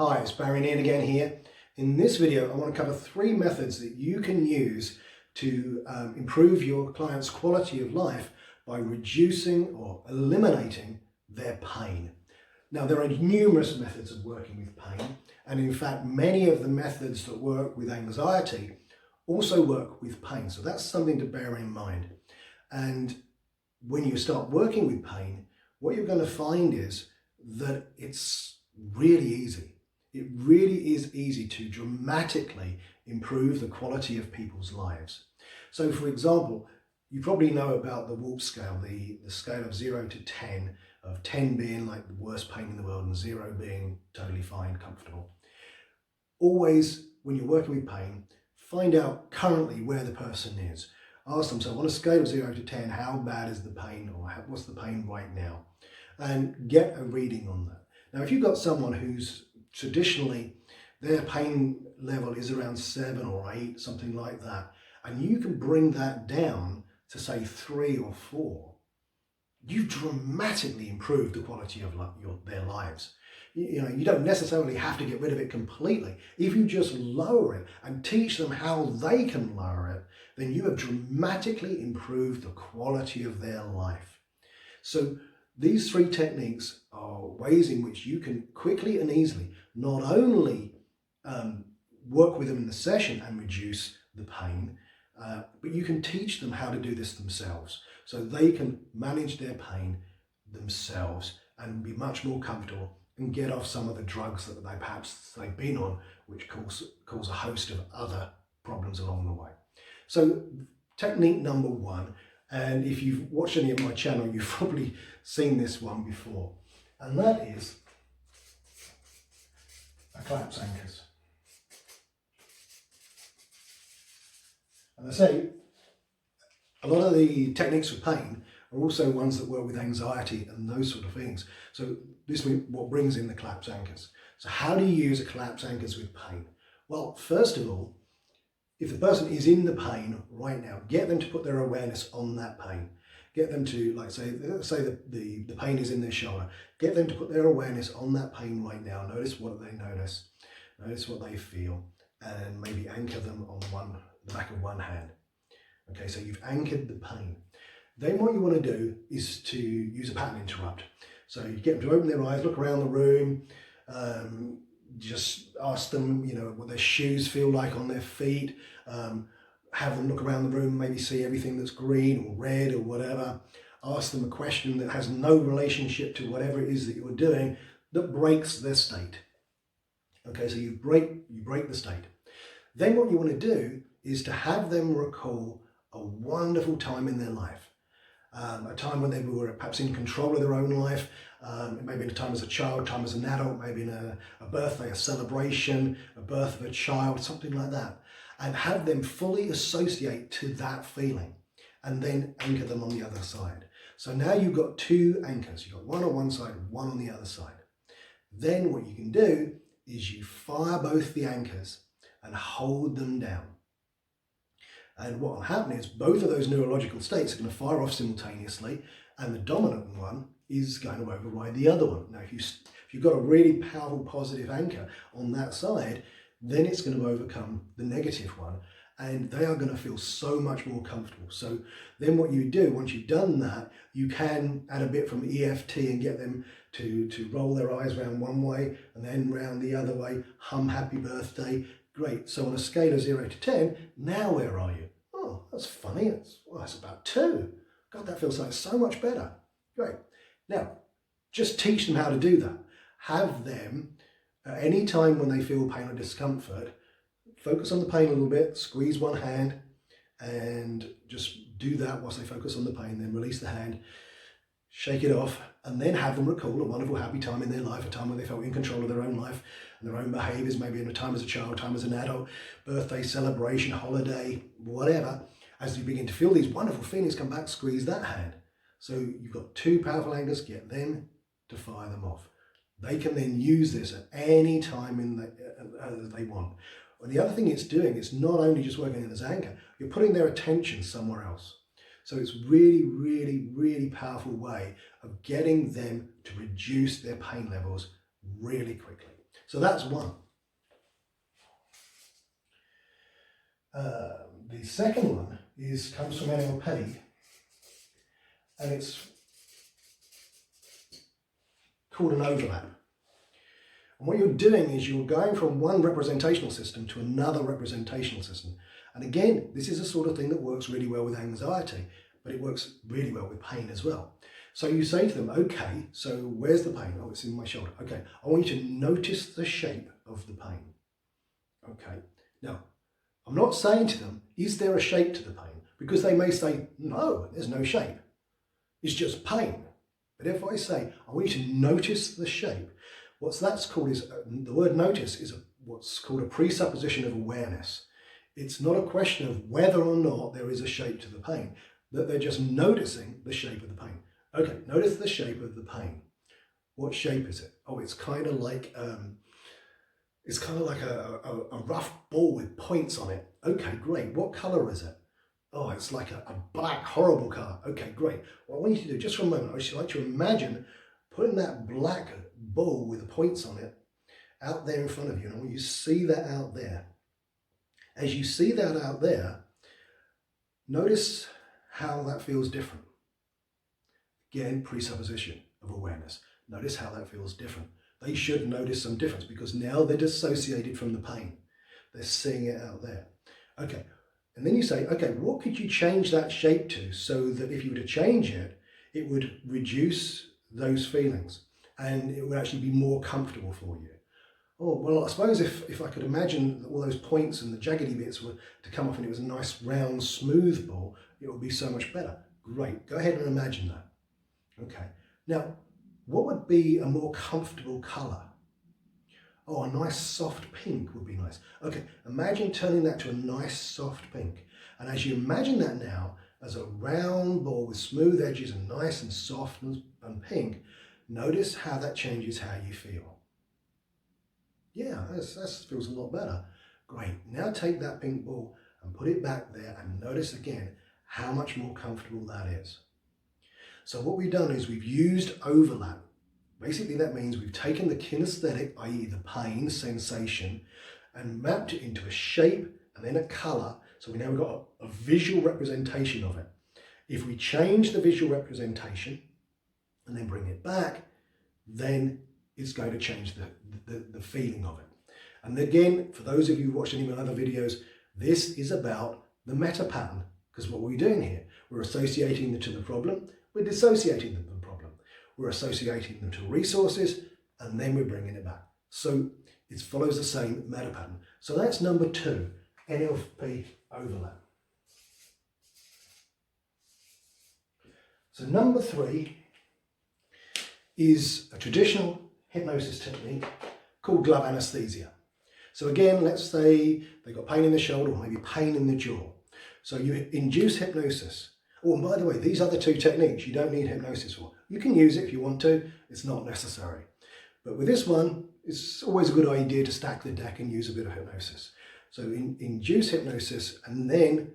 Hi, it's Neale again here. In this video, I want to cover 3 methods that you can use to improve your client's quality of life by reducing or eliminating their pain. Now, there are numerous methods of working with pain, and in fact, many of the methods that work with anxiety also work with pain. So that's something to bear in mind. And when you start working with pain, what you're going to find is that it's really easy. It really is easy to dramatically improve the quality of people's lives. So for example, you probably know about the Wolf scale, the scale of 0 to 10, of 10 being like the worst pain in the world and 0 being totally fine, comfortable. Always, when you're working with pain, find out currently where the person is. Ask them, so on a scale of 0 to 10, how bad is the pain, or what's the pain right now? And get a reading on that. Now, if you've got someone who's traditionally, their pain level is around 7 or 8, something like that, and you can bring that down to say 3 or 4, you've dramatically improved the quality of their lives. You know, you don't necessarily have to get rid of it completely. If you just lower it and teach them how they can lower it, then you have dramatically improved the quality of their life. So these 3 techniques are ways in which you can quickly and easily not only work with them in the session and reduce the pain, but you can teach them how to do this themselves, so they can manage their pain themselves and be much more comfortable and get off some of the drugs that they've been on, which cause a host of other problems along the way. So technique number 1, and if you've watched any of my channel, you've probably seen this one before, and that is a collapse anchors. And I say, a lot of the techniques for pain are also ones that work with anxiety and those sort of things. So this is what brings in the collapse anchors. So how do you use a collapse anchors with pain? Well, first of all, if the person is in the pain right now, get them to put their awareness on that pain. Get them to, like say the pain is in their shoulder. Get them to put their awareness on that pain right now. Notice what they notice. Notice what they feel. And maybe anchor them on the back of one hand. Okay, so you've anchored the pain. Then what you want to do is to use a pattern interrupt. So you get them to open their eyes, look around the room, just ask them, you know, what their shoes feel like on their feet. Have them look around the room, maybe see everything that's green or red or whatever. Ask them a question that has no relationship to whatever it is that you're doing that breaks their state. Okay, so you break the state. Then what you want to do is to have them recall a wonderful time in their life. A time when they were perhaps in control of their own life, maybe in a time as a child, time as an adult, maybe in a birthday, a celebration, a birth of a child, something like that. And have them fully associate to that feeling and then anchor them on the other side. So now you've got 2 anchors. You've got one on one side, one on the other side. Then what you can do is you fire both the anchors and hold them down. And what will happen is both of those neurological states are going to fire off simultaneously, and the dominant one is going to override the other one. Now, if you've got a really powerful positive anchor on that side, then it's going to overcome the negative one, and they are going to feel so much more comfortable. So then what you do, once you've done that, you can add a bit from EFT and get them to roll their eyes around one way and then round the other way, hum happy birthday. Great. So on a scale of 0 to 10, now where are you? Oh, that's funny. That's about 2. God, that feels like so much better. Great. Now, just teach them how to do that. Have them, at any time when they feel pain or discomfort, focus on the pain a little bit, squeeze one hand, and just do that whilst they focus on the pain, then release the hand, shake it off, and then have them recall a wonderful, happy time in their life, a time when they felt in control of their own life and their own behaviours, maybe in a time as a child, time as an adult, birthday, celebration, holiday, whatever. As you begin to feel these wonderful feelings come back, squeeze that hand. So you've got 2 powerful anchors, get them to fire them off. They can then use this at any time they want. And the other thing it's doing, it's not only just working as an anchor, you're putting their attention somewhere else. So it's really, really, really powerful way of getting them to reduce their pain levels really quickly. So that's one. The second one comes from NLP, and it's called an overlap. And what you're doing is you're going from one representational system to another representational system. And again, this is a sort of thing that works really well with anxiety, but it works really well with pain as well. So you say to them, okay, so where's the pain? Oh, it's in my shoulder. Okay, I want you to notice the shape of the pain. Okay, now, I'm not saying to them, is there a shape to the pain? Because they may say, no, there's no shape. It's just pain. But if I say, I want you to notice the shape, what that's called is, the word notice is what's called a presupposition of awareness. It's not a question of whether or not there is a shape to the pain, that they're just noticing the shape of the pain. Okay, notice the shape of the pain. What shape is it? Oh, it's kind of like a rough ball with points on it. Okay, great. What color is it? Oh, it's like a black, horrible color. Okay, great. What I want you to do, just for a moment, I would like to imagine putting that black ball with the points on it out there in front of you. And I want you to see that out there. As you see that out there, notice how that feels different. Again, presupposition of awareness. Notice how that feels different. They should notice some difference because now they're dissociated from the pain. They're seeing it out there. Okay, and then you say, okay, what could you change that shape to so that if you were to change it, it would reduce those feelings and it would actually be more comfortable for you? Oh, well, I suppose if I could imagine all those points and the jaggedy bits were to come off and it was a nice round smooth ball, it would be so much better. Great, go ahead and imagine that. Okay, now what would be a more comfortable colour? Oh, a nice soft pink would be nice. Okay, imagine turning that to a nice soft pink. And as you imagine that now as a round ball with smooth edges and nice and soft and pink, notice how that changes how you feel. Yeah, that feels a lot better. Great, now take that pink ball and put it back there and notice again how much more comfortable that is. So what we've done is we've used overlap. Basically that means we've taken the kinesthetic, i.e. the pain sensation, and mapped it into a shape and then a colour. So we now got a visual representation of it. If we change the visual representation and then bring it back, then it's going to change the feeling of it. And again, for those of you who watched any of my other videos, this is about the meta pattern, because what we're doing here, we're associating them to the problem, we're dissociating them from the problem. We're associating them to resources, and then we're bringing it back. So it follows the same meta pattern. So that's number 2, NLP overlap. So number 3 is a traditional hypnosis technique called glove anesthesia. So again, let's say they've got pain in the shoulder or maybe pain in the jaw. So you induce hypnosis. Oh, and by the way, these other 2 techniques you don't need hypnosis for. You can use it if you want to, it's not necessary. But with this one, it's always a good idea to stack the deck and use a bit of hypnosis. So induce hypnosis and then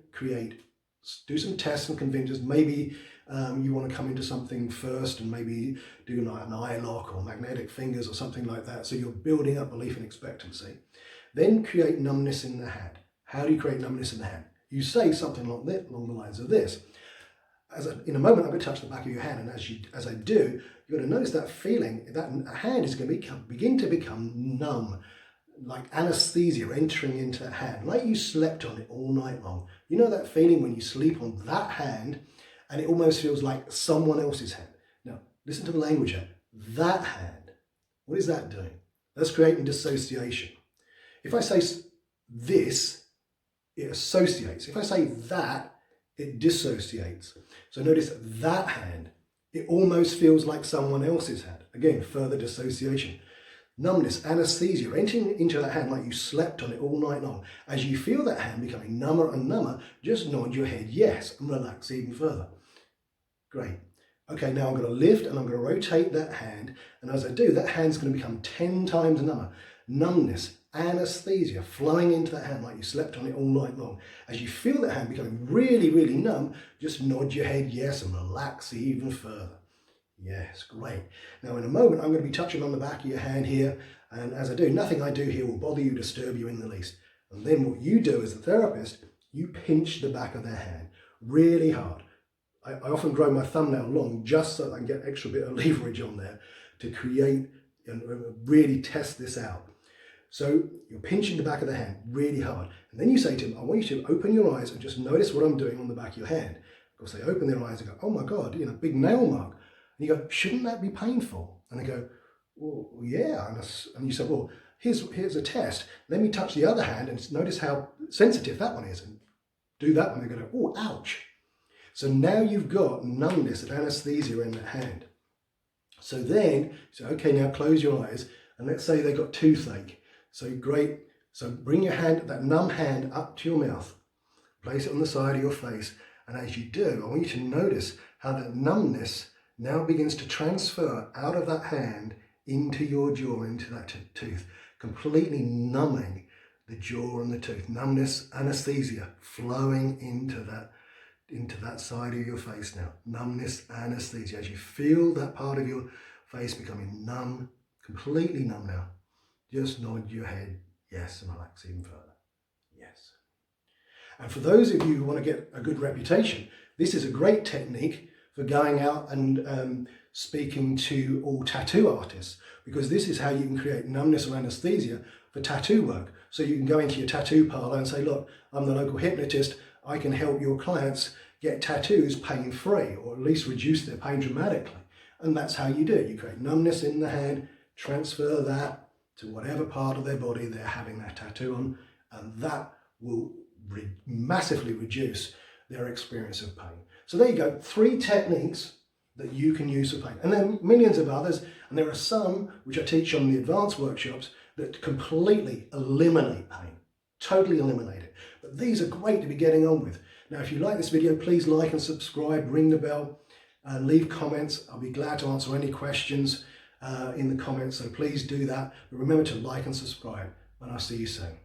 do some tests and convince. Maybe you want to come into something first and maybe do like an eye lock or magnetic fingers or something like that. So you're building up belief and expectancy. Then create numbness in the hand. How do you create numbness in the hand? You say something along the lines of this. In a moment, I'm going to touch the back of your hand, and as I do, you're going to notice that feeling, that hand is going to begin to become numb, like anesthesia entering into that hand, like you slept on it all night long. You know that feeling when you sleep on that hand, and it almost feels like someone else's hand. Now, listen to the language here. That hand, what is that doing? That's creating dissociation. If I say this, it associates. If I say that, it dissociates. So notice that hand, it almost feels like someone else's hand. Again, further dissociation. Numbness, anesthesia, entering into that hand like you slept on it all night long. As you feel that hand becoming number and number, just nod your head yes and relax even further. Great. Okay, now I'm going to lift and I'm going to rotate that hand, and as I do, that hand's going to become 10 times number. Numbness, anesthesia flowing into that hand like you slept on it all night long. As you feel that hand becoming really, really numb, just nod your head yes and relax even further. Yes, great. Now in a moment I'm going to be touching on the back of your hand here, And as I do, nothing I do here will bother you, disturb you in the least. And then what you do as a therapist, you pinch the back of their hand really hard. I often grow my thumbnail long just so I can get an extra bit of leverage on there to create and really test this out. So you're pinching the back of the hand really hard. And then you say to them, I want you to open your eyes and just notice what I'm doing on the back of your hand. Of course, they open their eyes and go, oh my God, big nail mark. And you go, shouldn't that be painful? And they go, well, yeah. And you say, well, here's a test. Let me touch the other hand and notice how sensitive that one is. And do that one, they're going to go, oh, ouch. So now you've got numbness and anesthesia in that hand. So then, you say, okay, now close your eyes. And let's say they've got toothache. So great. So bring your hand, that numb hand, up to your mouth. Place it on the side of your face. And as you do, I want you to notice how that numbness now begins to transfer out of that hand into your jaw, into that tooth, completely numbing the jaw and the tooth. Numbness, anesthesia flowing into that side of your face now. Numbness, anesthesia. As you feel that part of your face becoming numb, completely numb now, just nod your head yes and relax even further. Yes. And for those of you who want to get a good reputation, this is a great technique for going out and speaking to all tattoo artists, because this is how you can create numbness or anesthesia for tattoo work. So you can go into your tattoo parlor and say, look, I'm the local hypnotist. I can help your clients get tattoos pain-free, or at least reduce their pain dramatically. And that's how you do it. You create numbness in the hand, transfer that to whatever part of their body they're having that tattoo on, and that will massively reduce their experience of pain. So there you go, 3 techniques that you can use for pain. And there are millions of others, and there are some which I teach on the advanced workshops that completely eliminate pain, totally eliminate it. But these are great to be getting on with. Now, if you like this video, please like and subscribe, ring the bell, leave comments. I'll be glad to answer any questions in the comments, so please do that. But remember to like and subscribe, and I'll see you soon.